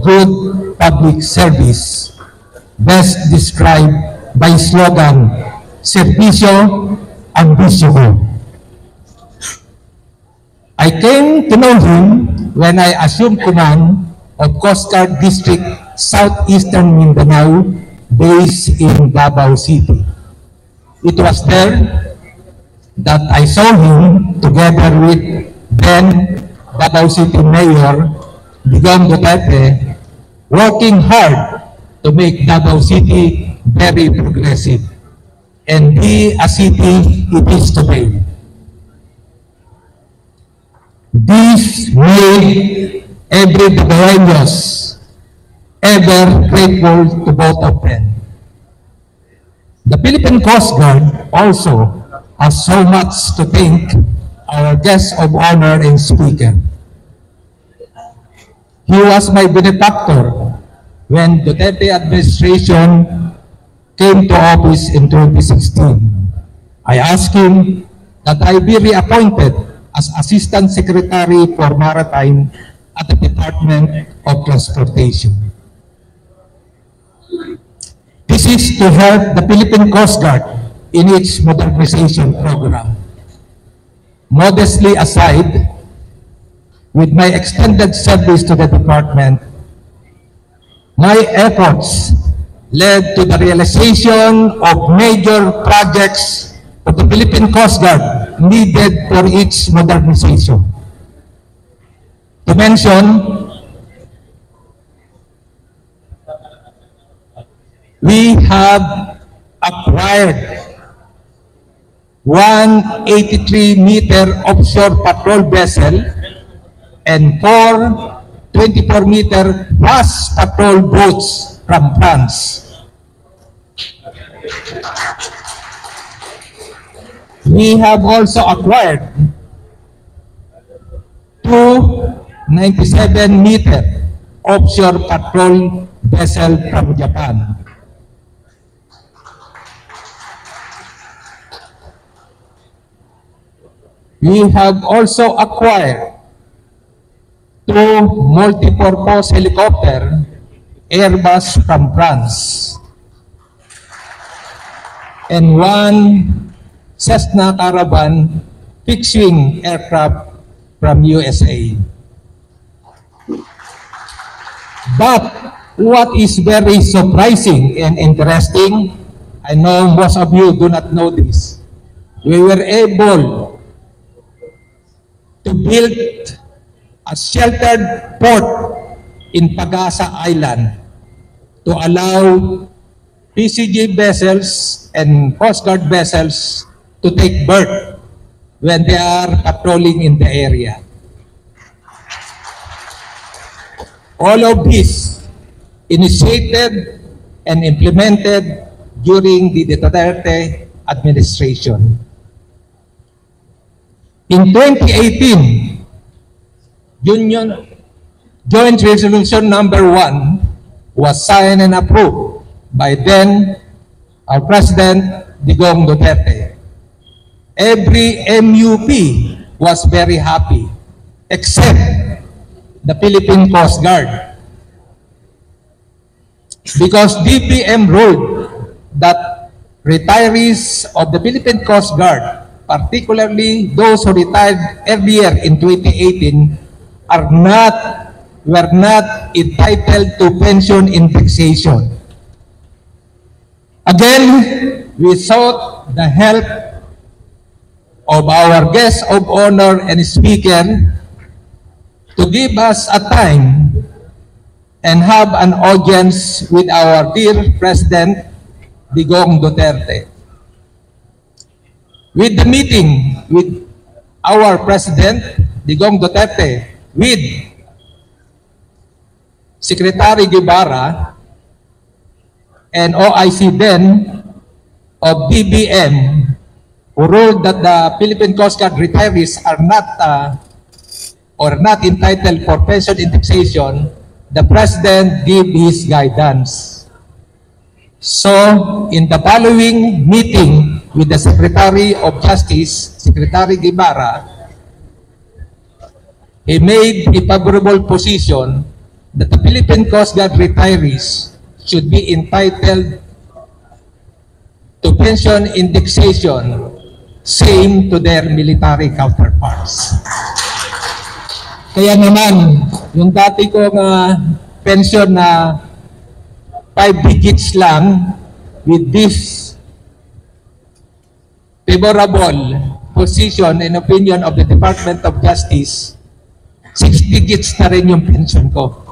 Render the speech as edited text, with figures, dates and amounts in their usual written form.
of good public service, best described by slogan, Servicio Ambisyo Ko. I came to know him when I assumed command of Coast Guard District, Southeastern Mindanao, based in Davao City. It was there that I saw him together with then Davao City Mayor Digong Duterte working hard to make Davao City very progressive and be a city it is today. This made every Davaoenos ever grateful to both of them. The Philippine Coast Guard also has so much to thank our guest of honor and speaker. He was my benefactor when the Duterte administration came to office in 2016. I asked him that I be reappointed as Assistant Secretary for Maritime at the Department of Transportation. This is to help the Philippine Coast Guard in its modernization program. Modestly aside, with my extended service to the department, my efforts led to the realization of major projects of the Philippine Coast Guard needed for its modernization. To mention, we have acquired 183-meter offshore patrol vessel and 4 24-meter fast patrol boats from France. We have also acquired 2 97-meter offshore patrol vessel from Japan. We have also acquired 2 multi-purpose helicopter Airbus from France and 1 Cessna Caravan fixed-wing aircraft from USA. But what is very surprising and interesting, I know most of you do not know this, we were able to build a sheltered port in Pagasa Island to allow PCG vessels and Coast Guard vessels to take berth when they are patrolling in the area. All of this initiated and implemented during the Duterte administration. In 2018, Joint Resolution Number 1 was signed and approved by then our President Digong Duterte. Every MUP was very happy, except the Philippine Coast Guard, because DPM ruled that retirees of the Philippine Coast Guard, particularly those who retired earlier in 2018, were not entitled to pension indexation. Again, we sought the help of our guest of honor and speaker to give us a time and have an audience with our dear President Digong Duterte. With the meeting with our President Digong Duterte, with Secretary Guevara and OIC then of DBM, who ruled that the Philippine Coast Guard retirees are not entitled for pension indexation, the President gave his guidance. So, in the following meeting with the Secretary of Justice, Secretary Guevara, he made a favorable position that the Philippine Coast Guard retirees should be entitled to pension indexation same to their military counterparts. Kaya naman, yung dati kong pension na 5 digits lang, with this favorable position and opinion of the Department of Justice, 6 digits na rin yung pension ko.